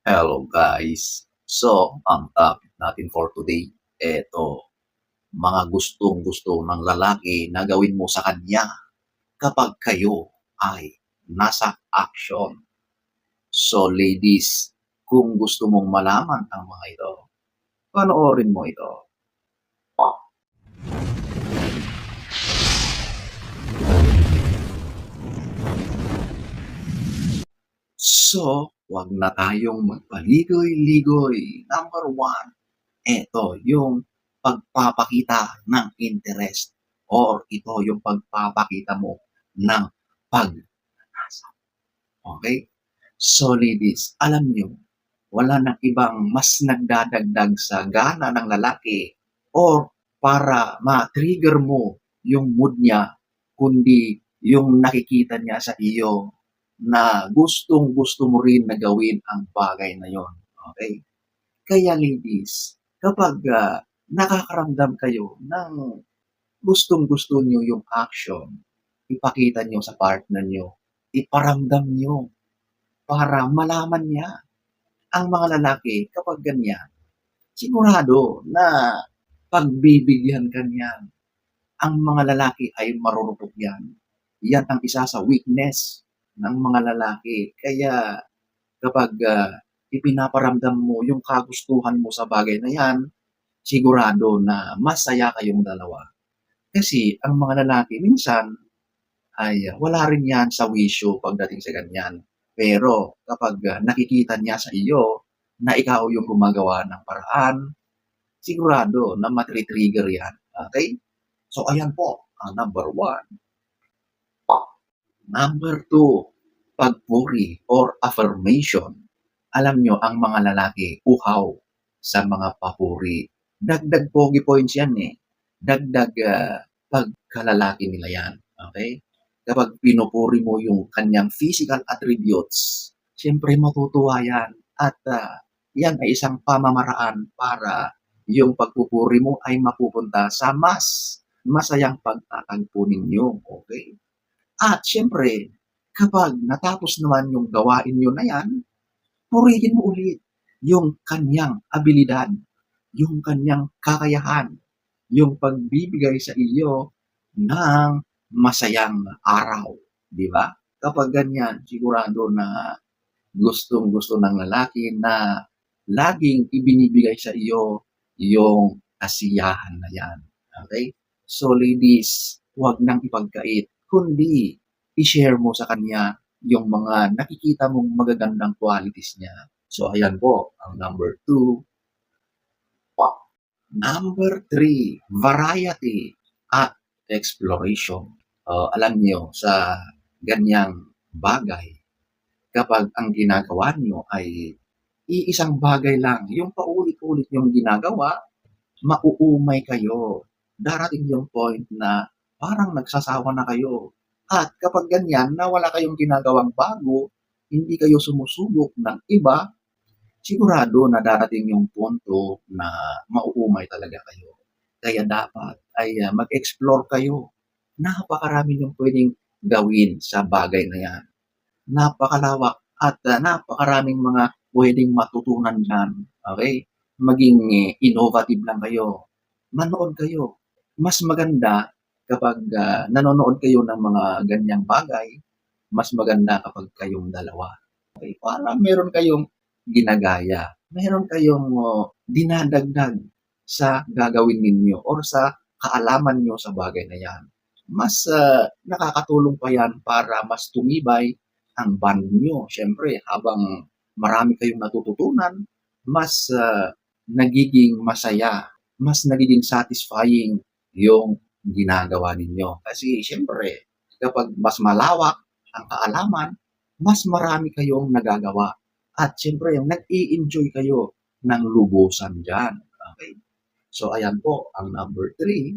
Hello guys. So, ang topic natin for today, eto, mga gustong-gusto ng lalaki na gawin mo sa kanya kapag kayo ay nasa action. So ladies, kung gusto mong malaman ang mga ito, panoorin mo ito. So, wag na tayong magpaligoy-ligoy. Number one, eto yung pagpapakita ng interest or ito yung pagpapakita mo ng pag-asa. Okay? So ladies, alam nyo, wala nang ibang mas nagdadagdag sa gana ng lalaki or para ma-trigger mo yung mood niya, kundi yung nakikita niya sa iyo na gustong-gusto mo rin na gawin ang bagay na yon. Okay? Kaya ladies, kapag nakakaramdam kayo ng gustong-gusto niyo yung action, ipakita niyo sa partner niyo, iparamdam niyo para malaman niya. Ang mga lalaki kapag ganyan, sigurado na pagbibigyan ka niyan. Ang mga lalaki ay marurupok yan. Yan ang isa sa weakness ng mga lalaki. Kaya kapag ipinaparamdam mo yung kagustuhan mo sa bagay na yan, sigurado na masaya kayong dalawa. Kasi ang mga lalaki minsan ay wala rin yan sa wisyo pagdating sa ganyan. Pero kapag nakikita niya sa iyo na ikaw yung gumagawa ng paraan, sigurado na matri-trigger yan. Okay? So ayan po ang number one. Number two, pagpuri or affirmation. Alam nyo, ang mga lalaki, uhaw sa mga papuri. Dagdag pogi points yan eh. Dagdag pagkalalaki nila yan. Okay? Kapag pinupuri mo yung kanyang physical attributes, siyempre matutuwa yan. At yan ay isang pamamaraan para yung pagpupuri mo ay mapupunta sa mas masayang pagtatagpo ninyo. Okay? At siyempre, kapag natapos naman yung gawain nyo na yan, purihin mo ulit yung kanyang abilidad, yung kanyang kakayahan, yung pagbibigay sa iyo ng masayang araw. Di ba? Kapag ganyan, sigurado na gustong-gusto ng lalaki na laging ibinibigay sa iyo yung kasiyahan na yan. Okay? So ladies, huwag nang ipagkait, kundi i-share mo sa kanya yung mga nakikita mong magagandang qualities niya. So ayan po, ang number two. Number three, variety at exploration. Alam niyo, sa ganyang bagay, kapag ang ginagawa niyo ay iisang bagay lang, yung paulit-ulit yung ginagawa, mauumay kayo. Darating yung point na parang nagsasawa na kayo. At kapag ganyan na wala kayong ginagawang bago, hindi kayo sumusubok ng iba, sigurado na darating yung punto na mauumay talaga kayo. Kaya dapat ay mag-explore kayo. Napakarami yung pwedeng gawin sa bagay na yan. Napakalawak at napakaraming mga pwedeng matutunan dyan. Okay? Maging innovative lang kayo. Manood kayo. Mas maganda kapag nanonood kayo ng mga ganyang bagay, mas maganda kapag kayong dalawa. Okay? Para meron kayong ginagaya. Meron kayong dinadagdag sa gagawin ninyo or sa kaalaman nyo sa bagay na yan. Mas nakakatulong pa yan para mas tumibay ang bond nyo. Siyempre, habang marami kayong natututunan, mas nagiging masaya, mas nagiging satisfying yung ginagawa ninyo. Kasi siyempre, kapag mas malawak ang kaalaman, mas marami kayong nagagawa. At siyempre, nag-i-enjoy kayo ng lubusan dyan. Okay? So, ayan po, ang number three.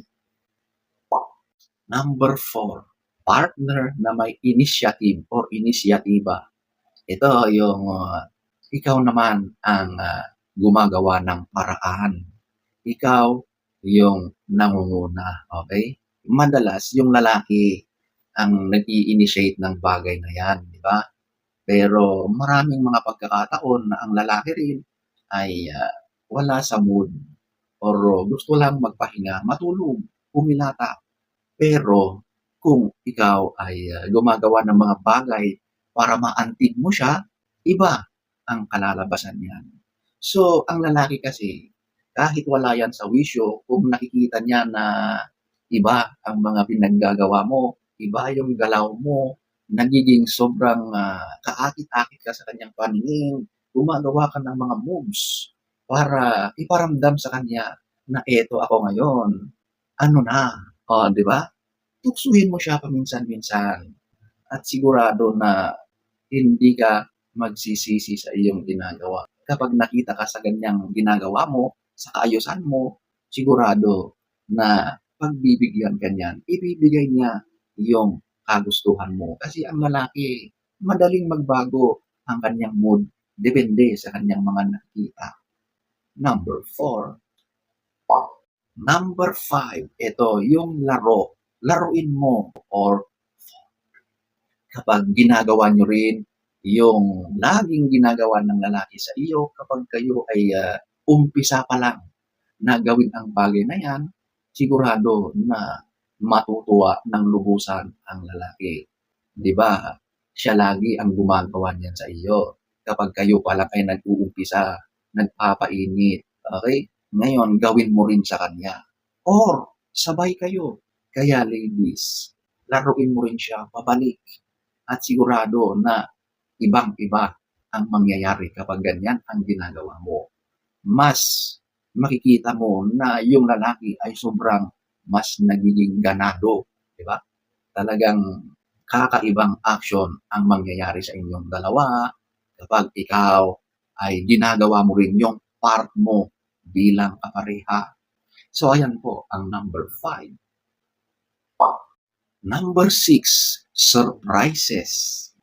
Number four, partner na may initiative or inisyatiba. Ito yung ikaw naman ang gumagawa ng paraan. Ikaw yung nangunguna. Okay? Madalas, yung lalaki ang nag-i-initiate ng bagay na yan. Di ba? Pero maraming mga pagkakataon na ang lalaki rin ay, wala sa mood or gusto lang magpahinga, matulog, humilata. Pero kung ikaw ay, gumagawa ng mga bagay para maantig mo siya, iba ang kalalabasan niyan. So, ang lalaki kasi kahit wala yan sa wisyo, kung nakikita niya na iba ang mga pinaggagawa mo, iba yung galaw mo, nagiging sobrang, kaakit-akit ka sa kanyang paningin, gumagawa ka ng mga moves para iparamdam sa kanya na eto ako ngayon, ano na, oh, 'di ba? Tuksuhin mo siya paminsan-minsan at sigurado na hindi ka magsisisi sa iyong ginagawa. Kapag nakita ka sa ganyang ginagawa mo, sa kaayusan mo, sigurado na pagbibigyan ka niyan, ibibigay niya yung kagustuhan mo. Kasi ang lalaki, madaling magbago ang kanyang mood, depende sa kanyang mga nakita. Number 4. Number 5, ito yung laro. Laruin mo or kapag ginagawa nyo rin yung laging ginagawa ng lalaki sa iyo kapag kayo ay umpisa pa lang na gawin ang bagay na yan, sigurado na matutuwa ng lubusan ang lalaki. Di ba? Siya lagi ang gumagawa niyan sa iyo. Kapag kayo pa lang ay nag-uumpisa, nagpapainit, okay? Ngayon, gawin mo rin sa kanya. Or, sabay kayo. Kaya ladies, laruin mo rin siya pabalik. At sigurado na ibang-iba ang mangyayari kapag ganyan ang ginagawa mo. Mas makikita mo na yung lalaki ay sobrang mas nagiging ganado, di ba? Talagang kakaibang action ang mangyayari sa inyong dalawa kapag ikaw ay ginagawa mo rin yung part mo bilang kapareha. So ayan po ang number 5. Number 6, surprises.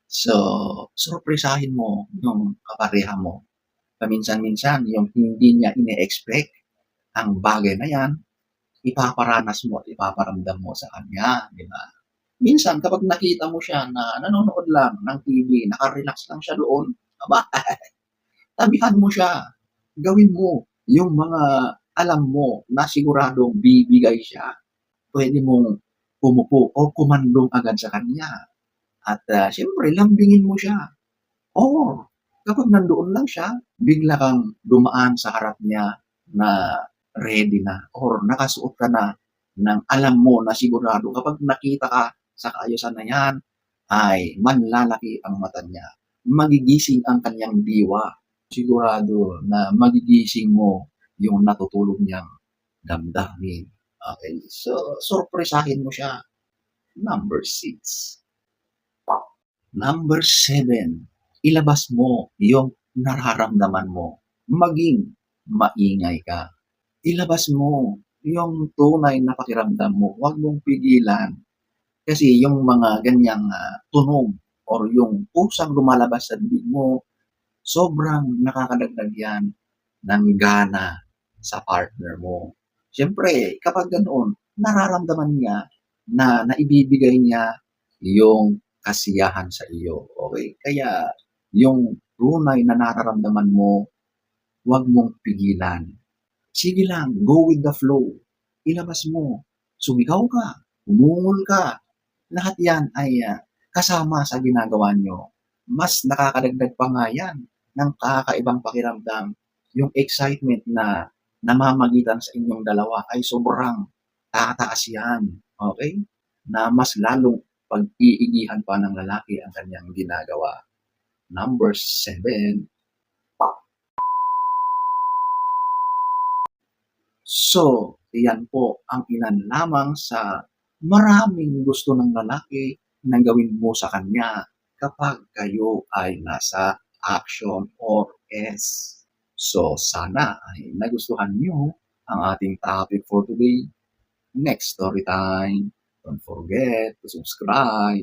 So, surpresahin mo yung kapareha mo. Paminsan-minsan, yung hindi niya ine-expect ang bagay na yan, ipaparanas mo at ipaparamdam mo sa kanya, di ba? Minsan, kapag nakita mo siya na nanonood lang ng TV, nakarelax lang siya doon, aba, tabihan mo siya. Gawin mo yung mga alam mo na siguradong bibigay siya. Pwede mong umupo o kumandong agad sa kanya. At siyempre, lambingin mo siya. Or, kapag nandoon lang siya, bigla kang dumaan sa harap niya na ready na or nakasuot ka na ng alam mo na sigurado kapag nakita ka sa kaayusan na yan, ay manlalaki ang mata niya. Magigising ang kanyang diwa. Sigurado na magigising mo yung natutulog niyang damdamin. Okay, so sorpresahin mo siya. Number 6. Number 7, ilabas mo yung nararamdaman mo. Maging maingay ka. Ilabas mo yung tunay na pakiramdam mo. Huwag mong pigilan. Kasi yung mga ganyang tunog or yung pusang lumalabas sa bibig mo, sobrang nakakadagdag yan ng gana sa partner mo. Siyempre, kapag ganoon, nararamdaman niya na naibibigay niya yung kasiyahan sa iyo. Okay? Kaya yung tunay na nararamdaman mo, huwag mong pigilan. Sige lang, go with the flow. Ilabas mo. Sumigaw ka, umungol ka. Lahat yan ay kasama sa ginagawa nyo. Mas nakakadagdag pa nga yan ng kakaibang pakiramdam. Yung excitement na namamagitan sa inyong dalawa ay sobrang tataas yan. Okay? Na mas lalong pag-iigihan pa ng lalaki ang kanyang ginagawa. Number 7. So, yan po ang ilan lamang sa maraming gusto ng lalaki na gawin mo sa kanya kapag kayo ay nasa action or S. So, sana ay nagustuhan niyo ang ating topic for today. Next story time. Don't forget to subscribe.